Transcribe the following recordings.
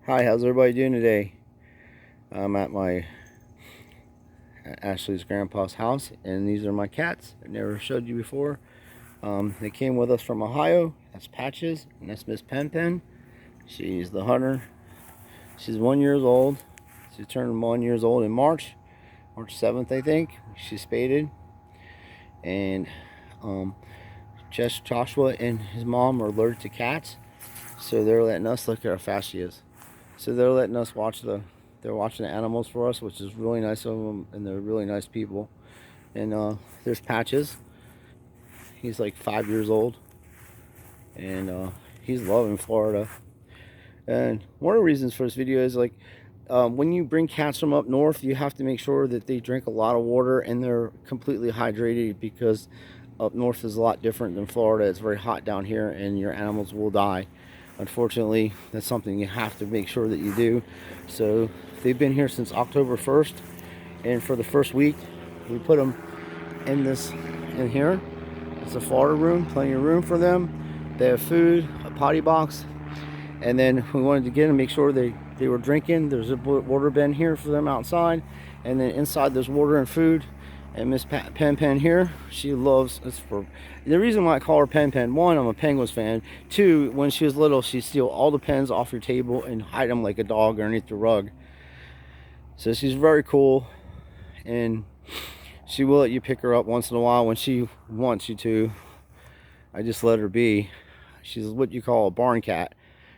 Hi, how's everybody doing today? I'm at Ashley's grandpa's house, and these are my cats. I never showed you before. They came with us from Ohio. That's Patches, and that's Miss Pen Pen. She's the hunter. She's 1 year old. She turned 1 year old in March 7th, I think. She's spaded, and Joshua and his mom are allergic to cats, so they're letting us look at how fast she is. So they're letting us watch they're watching the animals for us, which is really nice of them, and they're really nice people. And there's Patches. He's like 5 years old, and he's loving Florida. And one of the reasons for this video is like when you bring cats from up north, you have to make sure that they drink a lot of water and they're completely hydrated, because up north is a lot different than Florida. It's very hot down here, and your animals will die. Unfortunately, that's something you have to make sure that you do. So they've been here since October 1st, and for the first week we put them in here. It's a Florida room, plenty of room for them. They have food, a potty box, and then we wanted to get them, make sure they were drinking. There's a water bin here for them outside, and then inside there's water and food. And Miss Pen Pen here, she loves, it's for the reason why I call her Pen Pen. One, I'm a Penguins fan. Two, when she was little, she'd steal all the pens off your table and hide them like a dog underneath the rug. So she's very cool, and she will let you pick her up once in a while when she wants you to. I just let her be. She's what you call a barn cat.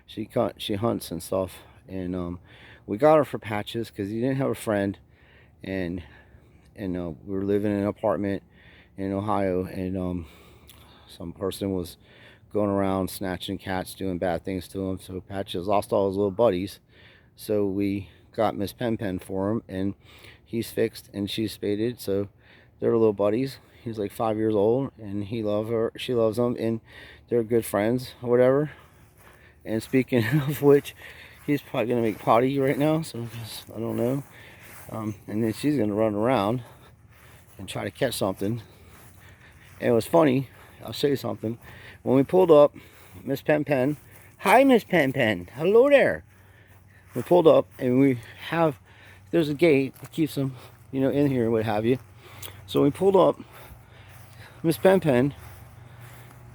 She hunts and stuff, and we got her for Patches because he didn't have a friend, and we were living in an apartment in Ohio, and some person was going around snatching cats, doing bad things to him. So Patches lost all his little buddies. So we got Miss Pen Pen for him, and he's fixed and she's spaded. So they're little buddies. He's like 5 years old, and he loves her. She loves him, and they're good friends or whatever. And speaking of which, he's probably gonna make potty right now. So I don't know. And then she's gonna run around and try to catch something. And it was funny. I'll show you something. When we pulled up, Miss Pen Pen, hi Miss Pen Pen, hello there. We pulled up, and there's a gate that keeps them, in here and what have you. So we pulled up. Miss Pen Pen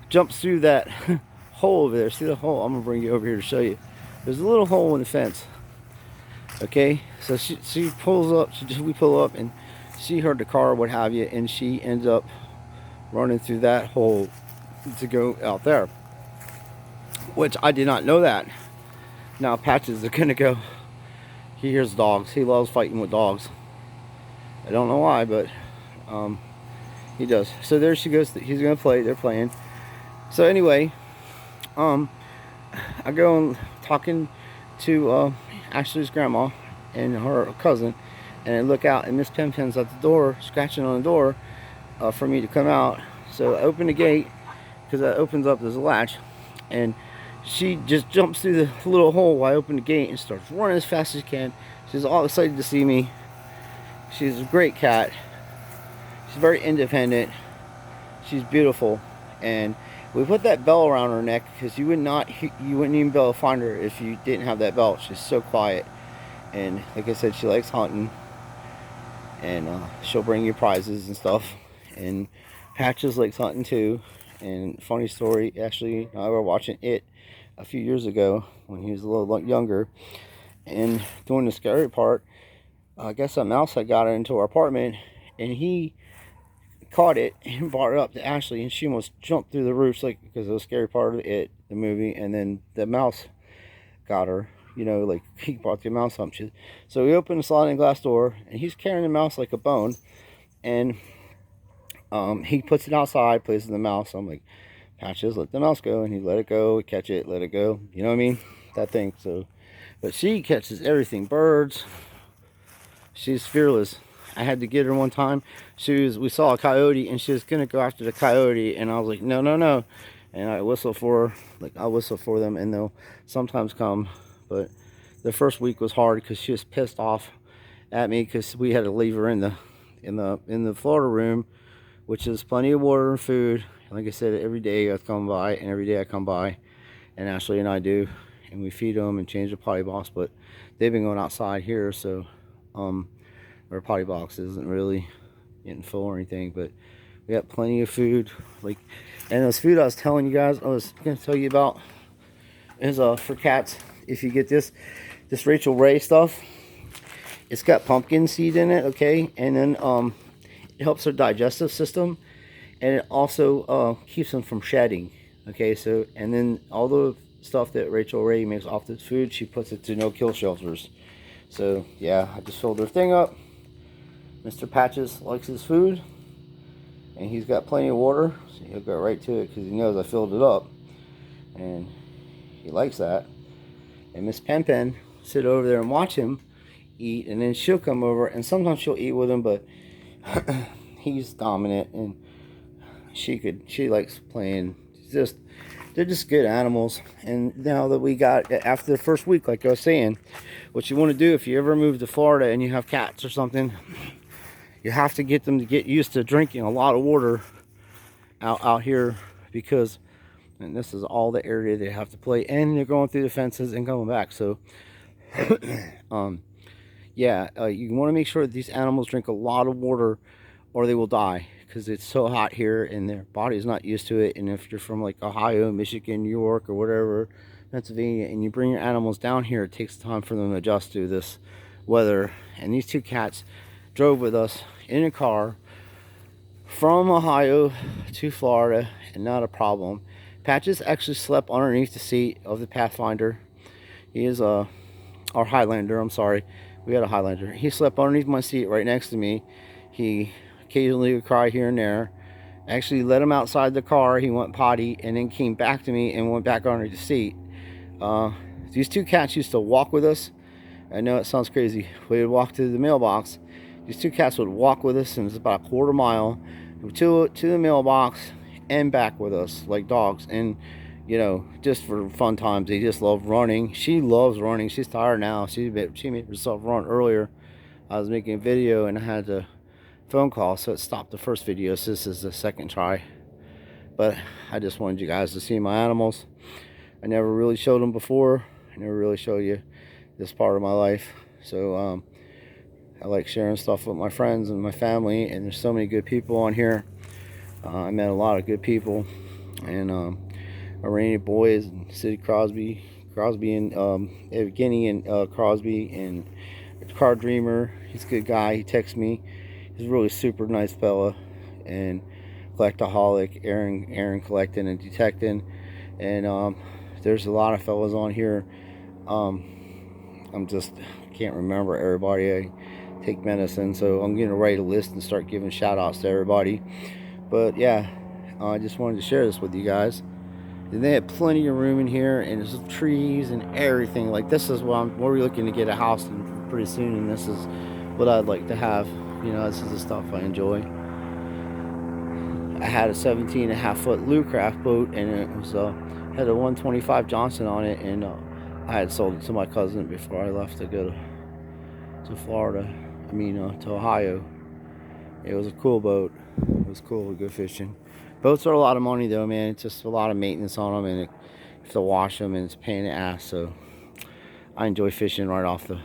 jumps through that hole over there. See the hole? I'm gonna bring you over here to show you. There's a little hole in the fence. Okay, so she pulls up. We pull up, and she heard the car, what have you, and she ends up running through that hole to go out there, which I did not know that. Now Patches is gonna go. He hears dogs. He loves fighting with dogs. I don't know why, but he does. So there she goes. He's gonna play. They're playing. So anyway, I go and talking to Ashley's grandma and her cousin, and I look out, and Miss Pen Pen's at the door, scratching on the door for me to come out. So I open the gate, because that opens up, there's a latch, and she just jumps through the little hole while I open the gate and starts running as fast as she can. She's all excited to see me. She's a great cat. She's very independent. She's beautiful, and we put that bell around her neck because you wouldn't even be able to find her if you didn't have that bell. She's so quiet, and like I said, she likes hunting, and she'll bring you prizes and stuff. And Patches likes hunting too. And funny story, actually, I were watching it a few years ago when he was a little younger, and during the scary part, I guess a mouse had got into our apartment, and he caught it and brought it up to Ashley, and she almost jumped through the roof, like, because of the scary part of it, the movie. And then the mouse got her, like he brought the mouse up. So we opened the sliding glass door, and he's carrying the mouse like a bone, and he puts it outside, plays with the mouse. I'm like, Patches, let the mouse go, and he let it go, catch it, let it go. You know what I mean? That thing. So, but she catches everything, birds. She's fearless. I had to get her one time. We saw a coyote, and she was gonna go after the coyote, and I was like, no, no, no. And I whistle for her, like I whistle for them, and they'll sometimes come. But the first week was hard because she was pissed off at me because we had to leave her in the Florida room, which is plenty of water and food. Like I said, every day I come by, and every day I come by, and Ashley and I do, and we feed them and change the potty box. But they've been going outside here, so our potty box isn't really getting full or anything. But we got plenty of food. Like, and this food I was telling you guys, I was gonna tell you about, is for cats. If you get this Rachel Ray stuff, it's got pumpkin seed in it, okay, and then it helps their digestive system, and it also keeps them from shedding, okay. So, and then all the stuff that Rachel Ray makes off this food, she puts it to no-kill shelters. So yeah, I just filled their thing up. Mr. Patches likes his food, and he's got plenty of water, so he'll go right to it because he knows I filled it up, and he likes that. And Miss Pen Pen sit over there and watch him eat, and then she'll come over, and sometimes she'll eat with him, but he's dominant, and she likes playing. They're just good animals. And now that we got, after the first week, like I was saying, what you want to do if you ever move to Florida and you have cats or something, you have to get them to get used to drinking a lot of water out here, because, and this is all the area they have to play, and they're going through the fences and coming back. So yeah, you want to make sure that these animals drink a lot of water or they will die, because it's so hot here and their body's not used to it. And if you're from like Ohio, Michigan, New York, or whatever, Pennsylvania, and you bring your animals down here, it takes time for them to adjust to this weather. And these two cats drove with us in a car from Ohio to Florida, and not a problem. Patches actually slept underneath the seat of the Pathfinder. He is our Highlander, I'm sorry. We had a Highlander. He slept underneath my seat right next to me. He occasionally would cry here and there. I actually let him outside the car. He went potty and then came back to me and went back under the seat. These two cats used to walk with us. I know it sounds crazy. We would walk to the mailbox. These two cats would walk with us, and it's about a quarter mile to the mailbox and back with us like dogs. And you know, just for fun times, they just love running. She loves running. She's tired now. She made herself run earlier. I was making a video and I had a phone call, so it stopped the first video. So this is the second try. But I just wanted you guys to see my animals. I never really showed them before. I never really showed you this part of my life. So I like sharing stuff with my friends and my family, and there's so many good people on here. I met a lot of good people, and Iranian boys and City Crosby and Evgeny and Crosby and Car Dreamer. He's a good guy. He texts me. He's a really super nice fella. And Collectaholic, Aaron collecting and detecting. And there's a lot of fellas on here. I can't remember everybody. I take medicine, so I'm gonna write a list and start giving shout outs to everybody. But yeah, I just wanted to share this with you guys. And they have plenty of room in here, and there's trees and everything. Like, this is what we're looking to get a house in pretty soon, and this is what I'd like to have. You know, this is the stuff I enjoy. I had a 17.5-foot Lou Craft boat, and it was had a 125 Johnson on it, and I had sold it to my cousin before I left to go to Florida. To Ohio. It was a cool boat. It was cool to go fishing. Boats are a lot of money though, man. It's just a lot of maintenance on them, and you have to wash them, and it's a pain in the ass. So I enjoy fishing right off the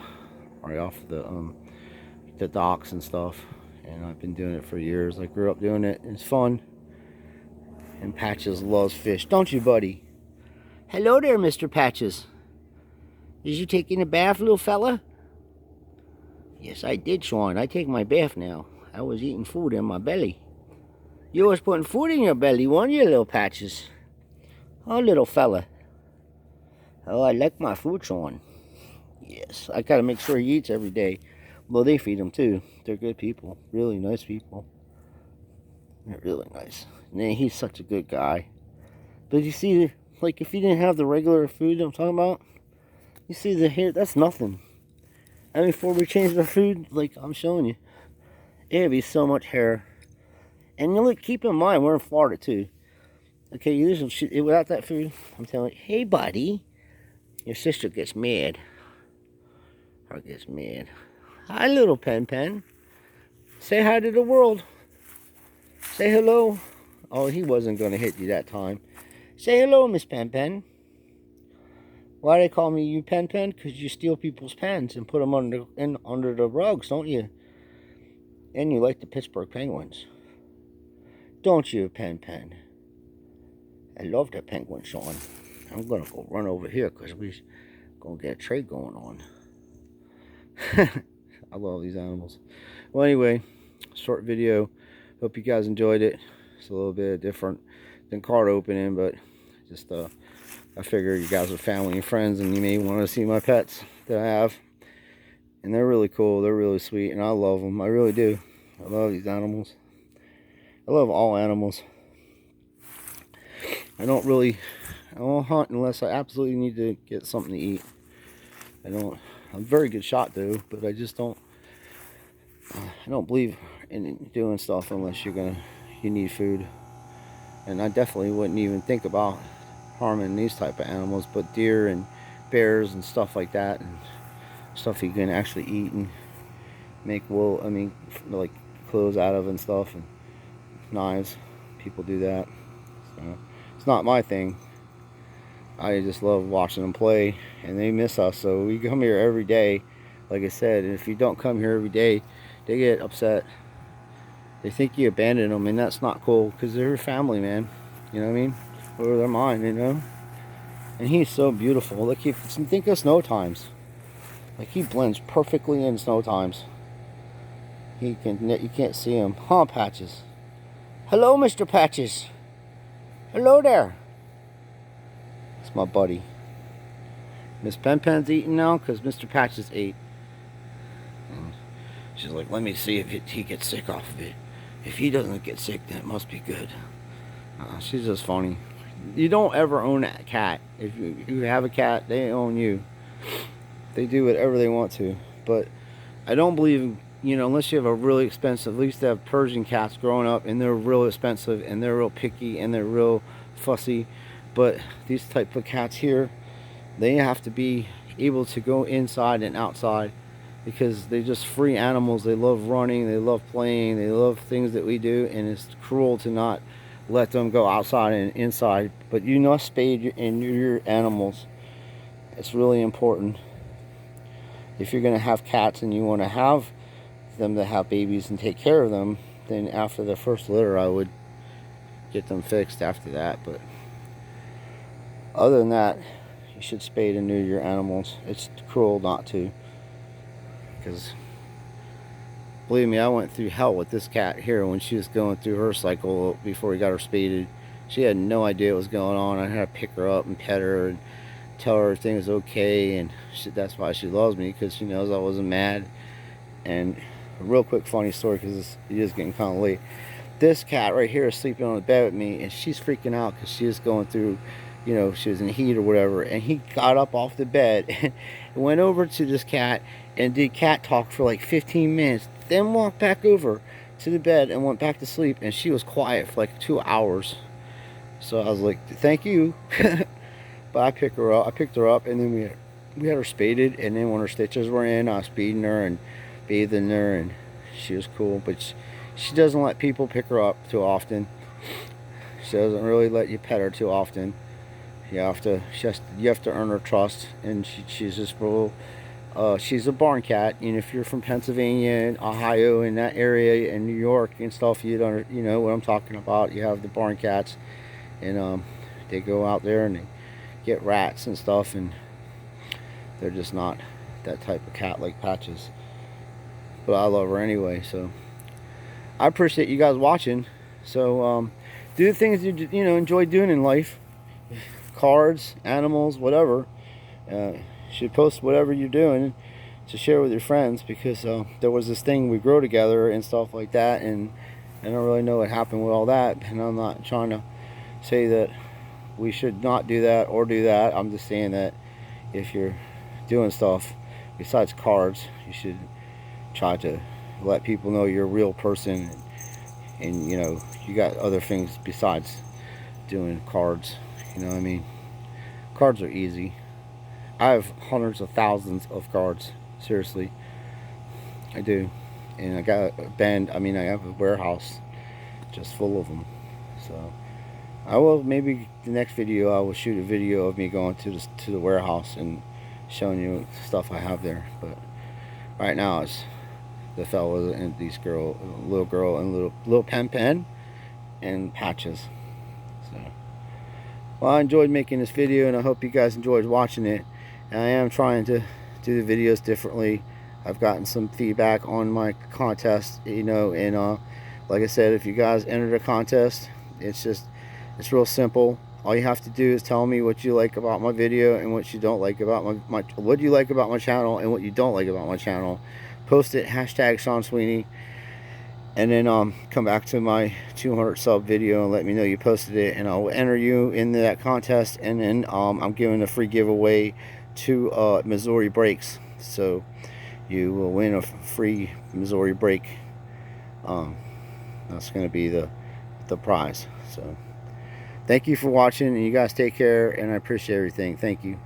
docks and stuff, and I've been doing it for years. I grew up doing it, and it's fun. And Patches loves fish, don't you, buddy? Hello there, Mr. Patches. Did you take in a bath, little fella? Yes, I did, Sean. I take my bath now. I was eating food in my belly. You was putting food in your belly, weren't you, little Patches? Oh, little fella. Oh, I like my food, Sean. Yes, I gotta make sure he eats every day. Well, they feed him too. They're good people. Really nice people. They're really nice. And then he's such a good guy. But you see, like, if you didn't have the regular food I'm talking about, you see the hair, that's nothing. I mean, before we change the food, like I'm showing you, it'd be so much hair. And you look, keep in mind, we're in Florida too. Okay, usually without that food, I'm telling you, hey buddy, your sister gets mad. Her gets mad. Hi, little Pen Pen. Say hi to the world. Say hello. Oh, he wasn't going to hit you that time. Say hello, Miss Pen Pen. Why they call me you pen pen? Because you steal people's pens and put them under the rugs, don't you? And you like the Pittsburgh Penguins, don't you, pen pen? I love the Penguins, Sean. I'm gonna go run over here because we're gonna get a trade going on. I love these animals. Well, anyway, short video. Hope you guys enjoyed it. It's a little bit different than card opening, but just I figure you guys are family and friends, and you may want to see my pets that I have. And they're really cool. They're really sweet, and I love them. I really do. I love these animals. I love all animals. I don't hunt unless I absolutely need to get something to eat. I'm a very good shot though, but I just don't. I don't believe in doing stuff unless you need food. And I definitely wouldn't even think about harming these type of animals, but deer and bears and stuff like that, and stuff you can actually eat and make wool. I mean, like clothes out of and stuff, and knives. People do that. So it's not my thing. I just love watching them play, and they miss us. So we come here every day, like I said. And if you don't come here every day, they get upset. They think you abandon them, and that's not cool because they're your family, man. You know what I mean? Or they're mine, you know. And he's so beautiful. Look, think of snow times. Like, he blends perfectly in snow times. You can't see him. Huh, Patches? Hello, Mr. Patches. Hello there. It's my buddy. Miss Pen Pen's eating now because Mr. Patches ate. And she's like, let me see if he gets sick off of it. If he doesn't get sick, then it must be good. She's just funny. You don't ever own a cat. If you have a cat, they own you. They do whatever they want to. But I don't believe, unless you have a really expensive, at least they have Persian cats growing up, and they're real expensive, and they're real picky, and they're real fussy. But these type of cats here, they have to be able to go inside and outside, because they're just free animals. They love running, they love playing, they love things that we do, and it's cruel to not let them go outside and inside. But you must spade your animals. It's really important. If you're going to have cats and you want to have them to have babies and take care of them, then after the first litter I would get them fixed after that. But other than that, you should spade and neuter your animals. It's cruel not to, because believe me, I went through hell with this cat here when she was going through her cycle before we got her spaded. She had no idea what was going on. I had to pick her up and pet her and tell her everything was okay, and that's why she loves me, because she knows I wasn't mad. And a real quick funny story, because it is getting kind of late. This cat right here is sleeping on the bed with me, and she's freaking out because she was going through, she was in heat or whatever. And he got up off the bed and went over to this cat and did cat talk for like 15 minutes, then walked back over to the bed and went back to sleep. And she was quiet for like 2 hours. So I was like, thank you. But I picked her up, and then we had her spaded, and then when her stitches were in, I was feeding her and bathing her, and she was cool. But she doesn't let people pick her up too often. She doesn't really let you pet her too often. You have to earn her trust, and she's just real. She's a barn cat, and if you're from Pennsylvania and Ohio and that area and New York and stuff, you know what I'm talking about. You have the barn cats, and they go out there and they get rats and stuff, and they're just not that type of cat like Patches. But I love her anyway. So I appreciate you guys watching. So do the things you enjoy doing in life. Cards, animals, whatever. You should post whatever you're doing to share with your friends, because there was this thing we grow together and stuff like that, and I don't really know what happened with all that, and I'm not trying to say that we should not do that or do that. I'm just saying that if you're doing stuff besides cards, you should try to let people know you're a real person, and you got other things besides doing cards. You know what I mean? Cards are easy. I have hundreds of thousands of cards. Seriously, I do. And I got a band. I have a warehouse just full of them. So I will, maybe the next video I will shoot a video of me going to the warehouse and showing you stuff I have there. But right now it's the fella and little girl and little pen and patches. So, well, I enjoyed making this video, and I hope you guys enjoyed watching it. And I am trying to do the videos differently. I've gotten some feedback on my contest, you know, and like I said, if you guys enter the contest, it's real simple. All you have to do is tell me what you like about my video and what you don't like about what you like about my channel and what you don't like about my channel. Post it, hashtag Sean Sweeney, and then come back to my 200 sub video and let me know you posted it, and I'll enter you into that contest. And then I'm giving a free giveaway to Missouri brakes, so you will win a free Missouri brake. That's going to be the prize. So thank you for watching, and you guys take care, and I appreciate everything. Thank you.